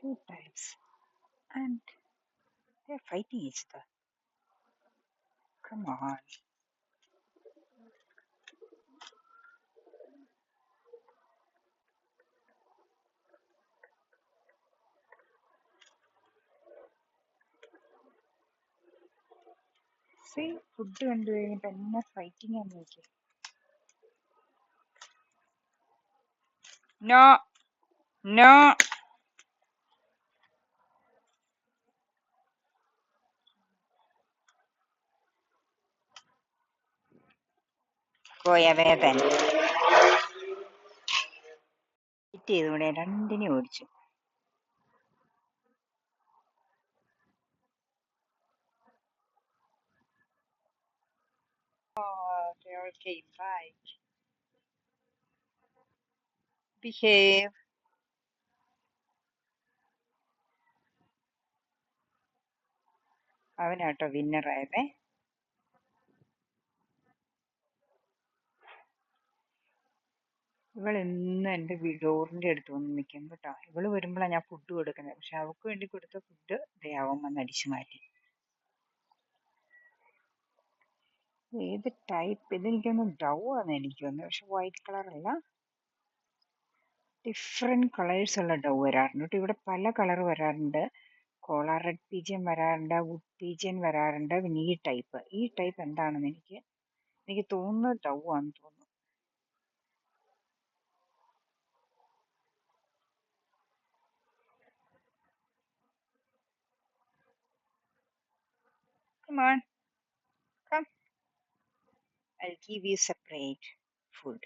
two types, and they're fighting each other. Come on. See, food കണ്ടു കഴിഞ്ഞിട്ട് എന്നെ fighting ആണ് നോക്കി. നോ നോ പോയ വേദന ഫൈറ്റ് ചെയ്തുകൂടെ രണ്ടിനെ ഓടിച്ചു. They all came back. Behave. അവനാട്ടോ വിന്നർ ആയതേ. ഇവളെന്നും എൻ്റെ ഡോറിൻ്റെ അടുത്ത് വന്ന് നിൽക്കും കേട്ടോ. ഇവള് വരുമ്പോഴാണ് ഞാൻ ഫുഡ് കൊടുക്കുന്നത്. പക്ഷെ അവൾക്ക് വേണ്ടി കൊടുത്ത ഫുഡ് അവൻ വന്ന് അടിച്ചു മാറ്റി. ഏത് ടൈപ്പ്? ഇതെനിക്കൊന്ന് ഡൗ ആണ് എനിക്ക് തോന്നുന്നത്. പക്ഷെ വൈറ്റ് കളർ അല്ല, ഡിഫറെൻറ്റ് കളേഴ്സ് ഉള്ള ഡൗ വരാറുണ്ട് കേട്ടോ. ഇവിടെ പല കളർ വരാറുണ്ട്. കോളർ റെഡ് പീജിയൻ വരാറുണ്ട്, വുഡ് പീജിയൻ വരാറുണ്ട്. പിന്നെ ഈ ടൈപ്പ് എന്താണെന്ന് എനിക്ക് തോന്നുന്നത് ഡൗ ആണെന്ന് തോന്നുന്നു. Come on, come. I'll give you separate food.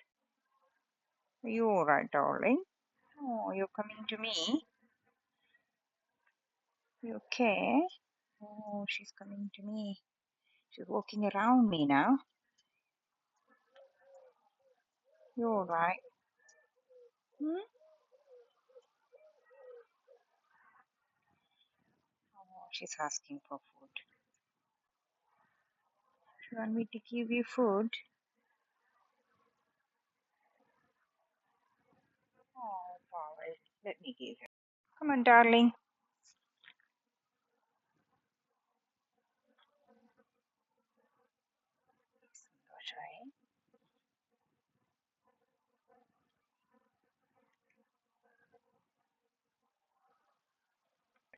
You alright, darling? Oh, you're coming to me? You okay? Oh, she's coming to me. She's walking around me now. You alright? Hmm? Oh, she's asking for food. You want me to give you food? Oh, Paul, let me give her. Come on, darling.